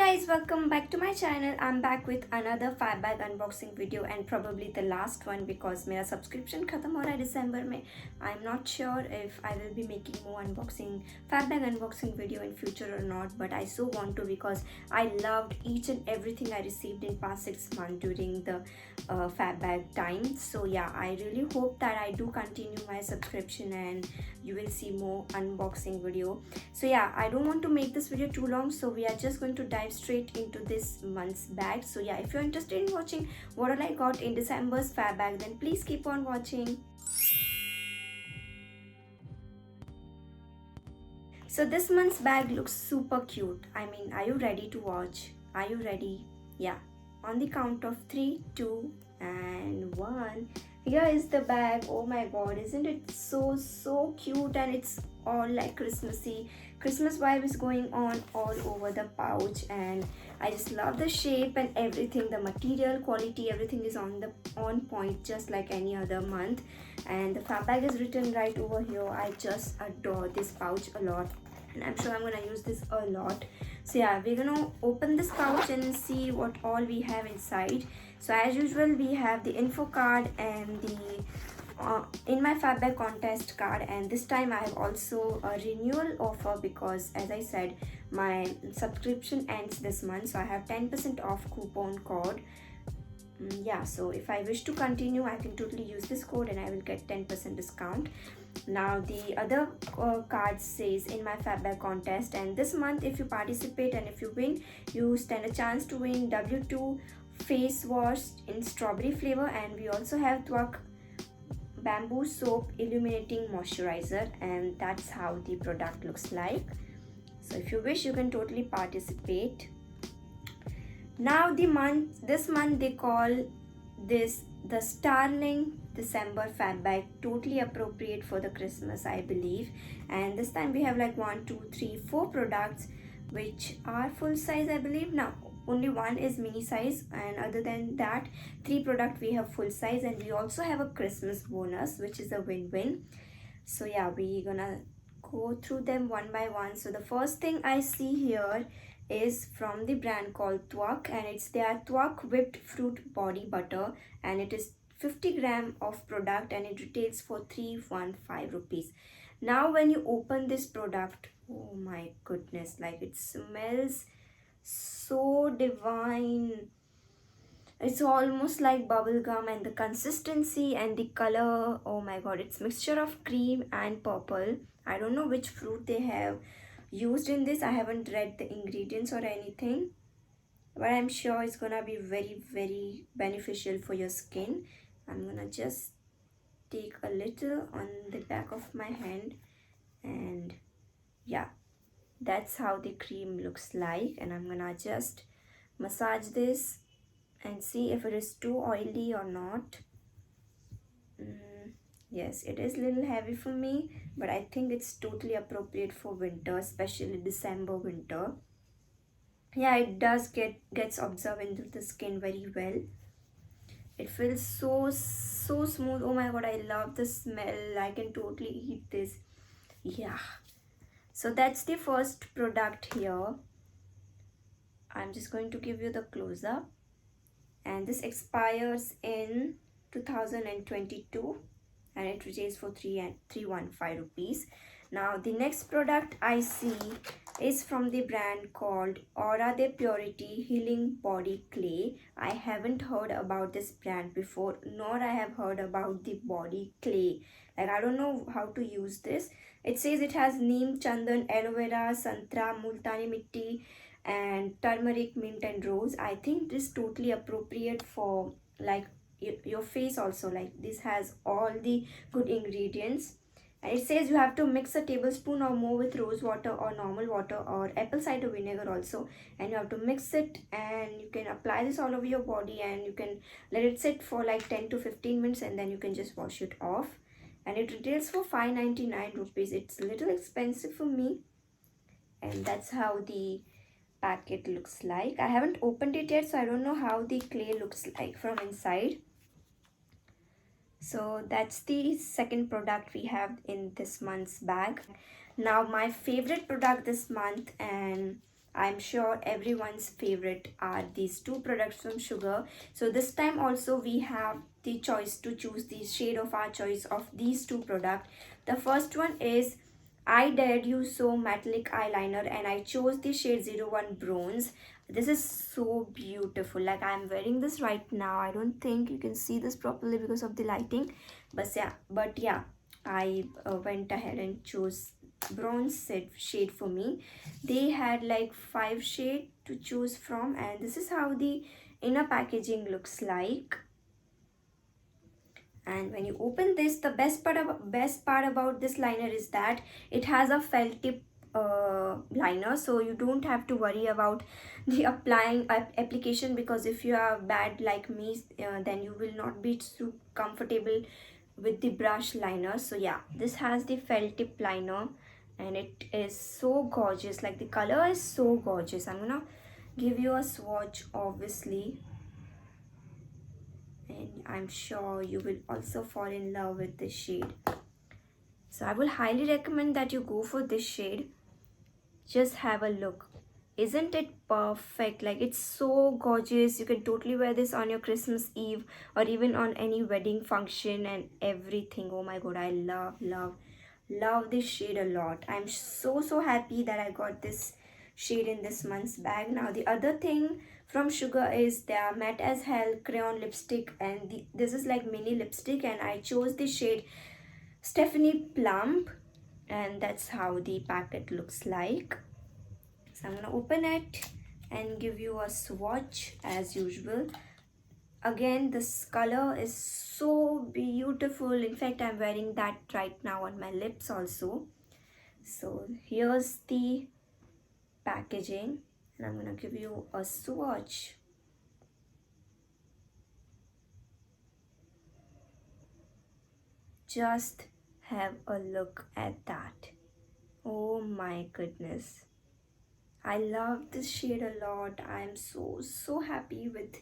guys, welcome back to my channel. I'm back with another Fab Bag unboxing video and probably the last one because मेरा subscription खत्म हो रहा है December में. I'm not sure if I will be making more Fab Bag unboxing video in future or not, but I so want to because I loved each and everything I received in past 6 months during the Fab Bag time. So yeah, I really hope that I do continue my subscription and you will see more unboxing video. So yeah, I don't want to make this video too long, so we are just going to dive straight into this month's bag. So yeah, if you're interested in watching what all I got in December's Fab Bag, then please keep on watching. So this month's bag looks super cute. I mean, are you ready to watch? Are you ready? Yeah. On the count of 3, 2 and 1. Here is the bag. Oh my god, isn't it so cute, and it's all like Christmassy. Christmas vibe is going on all over the pouch, and I just love the shape and everything. The material quality, everything is on point, just like any other month. And the Fab Bag is written right over here. I just adore this pouch a lot, and I'm sure I'm gonna use this a lot. So yeah, we're gonna open this pouch and see what all we have inside. So as usual, we have the info card and the in my Fab Bag contest card, and this time I have also a renewal offer because, as I said, my subscription ends this month, so I have 10% off coupon code. Yeah, so if I wish to continue, I can totally use this code and I will get 10% discount. Now the other card says in my Fab Bag contest, and this month if you participate and if you win, you stand a chance to win W2 face wash in strawberry flavor, and we also have Twakh bamboo soap illuminating moisturizer, and that's how the product looks like. So if you wish, you can totally participate. Now this month they call this the Starling December Fab Bag, totally appropriate for the Christmas, I believe. And this time we have like 1 2 3 4 products which are full size, I believe. Now only one is mini size, and other than that 3 products we have full size, and we also have a Christmas bonus which is a win-win. So yeah, we're gonna go through them one by one. So the first thing I see here is from the brand called Twakh, and it's their Twakh whipped fruit body butter, and it is 50 gram of product and it retails for 315 rupees. Now when you open this product, oh my goodness, like it smells so divine. It's almost like bubble gum, and the consistency and the color, oh my god, it's mixture of cream and purple. I don't know which fruit they have used in this. I haven't read the ingredients or anything, but I'm sure it's gonna be very beneficial for your skin. I'm gonna just take a little on the back of my hand, and yeah, that's how the cream looks like. And I'm gonna just massage this and see if it is too oily or not. Yes, it is a little heavy for me, but I think it's totally appropriate for winter, especially December winter. Yeah, it does gets absorbed into the skin very well. It feels so smooth. Oh my god, I love the smell. I can totally eat this. Yeah, so that's the first product here. I'm just going to give you the close-up, and this expires in 2022 and it retails for 315 rupees. Now the next product I see is from the brand called Aura de Purity Healing Body Clay. I haven't heard about this brand before, nor I have heard about the body clay. Like, I don't know how to use this. It says it has neem, chandan, aloe vera, santra, multani mitti, and turmeric, mint and rose. I think this is totally appropriate for like your face also. Like, this has all the good ingredients, and it says you have to mix a tablespoon or more with rose water or normal water or apple cider vinegar also, and you have to mix it, and you can apply this all over your body, and you can let it sit for like 10 to 15 minutes, and then you can just wash it off. And it retails for 599 rupees. It's a little expensive for me, and that's how the packet looks like. I haven't opened it yet, so I don't know how the clay looks like from inside. So that's the second product we have in this month's bag. Now my favorite product this month, and I'm sure everyone's favorite are these two products from Sugar. So this time also we have the choice to choose the shade of our choice of these two products. The first one is I Dared You So Metallic Eyeliner, and I chose the shade 01 Bronze. This is so beautiful. Like, I'm wearing this right now. I don't think you can see this properly because of the lighting. But yeah, I went ahead and chose bronze shade for me. They had like 5 shades to choose from, and this is how the inner packaging looks like. And when you open this, the best part about this liner is that it has a felt tip liner, so you don't have to worry about the application, because if you are bad like me, then you will not be so comfortable with the brush liner. So yeah, this has the felt tip liner, and it is so gorgeous. Like, the color is so gorgeous. I'm gonna give you a swatch, obviously, and I'm sure you will also fall in love with this shade. So I will highly recommend that you go for this shade. Just have a look. Isn't it perfect? Like, it's so gorgeous. You can totally wear this on your Christmas Eve or even on any wedding function and everything. Oh my god, I love this shade a lot. I'm so happy that I got this shade in this month's bag. Now, the other thing from Sugar is their matte as hell crayon lipstick, and this is like mini lipstick, and I chose the shade Stephanie Plum, and that's how the packet looks like. So I'm gonna open it and give you a swatch as usual. Again, this color is so beautiful. In fact, I'm wearing that right now on my lips also. So here's the packaging, and I'm gonna give you a swatch. Just have a look at that. Oh my goodness, I love this shade a lot. I'm so happy with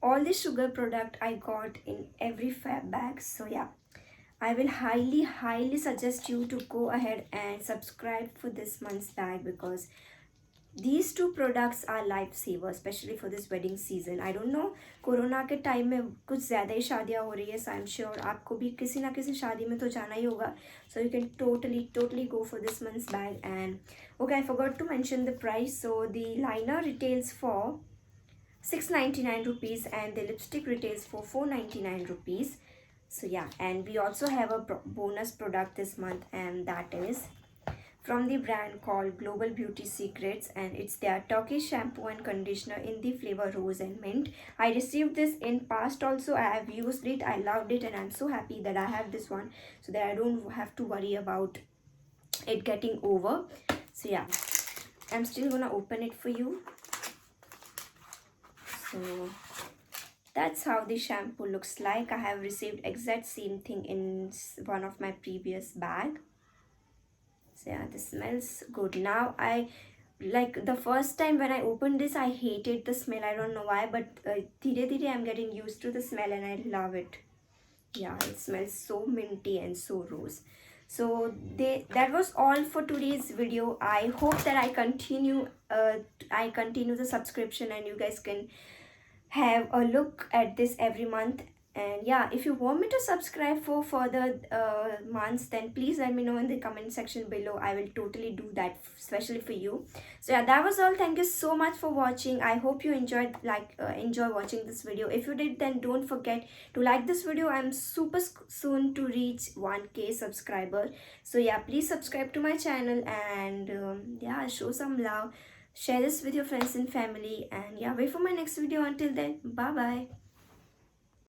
all the Sugar product I got in every Fab bag. So yeah, I will highly suggest you to go ahead and subscribe for this month's bag, because these two products are lifesaver, especially for this wedding season. I don't know, corona के time में कुछ ज़्यादा ही शादियाँ हो रही है, so I'm sure आपको भी किसी ना किसी शादी में तो जाना ही होगा. So you can totally go for this month's bag. And okay, I forgot to mention the price. So the liner retails for 699 rupees and the lipstick retails for 499 rupees. So yeah, and we also have a bonus product this month, and that is from the brand called Global Beauty Secrets, and it's their Turkish shampoo and conditioner in the flavor rose and mint. I received this in past also. I have used it, I loved it, and I'm so happy that I have this one, so that I don't have to worry about it getting over. So yeah, I'm still gonna open it for you. So that's how the shampoo looks like. I have received exact same thing in one of my previous bag. So yeah, this smells good. Now, I like the first time when I opened this, I hated the smell. I don't know why, but dhire I'm getting used to the smell and I love it. Yeah, it smells so minty and so rose. So that was all for today's video. I hope that I continue the subscription and you guys can have a look at this every month. And yeah, if you want me to subscribe for further months, then please let me know in the comment section below. I will totally do that, especially for you. So yeah, that was all. Thank you so much for watching. I hope you enjoyed enjoy watching this video. If you did, then don't forget to like this video. I'm super soon to reach 1K subscriber. So yeah, please subscribe to my channel and yeah, show some love. Share this with your friends and family, and yeah, wait for my next video. Until then, bye bye.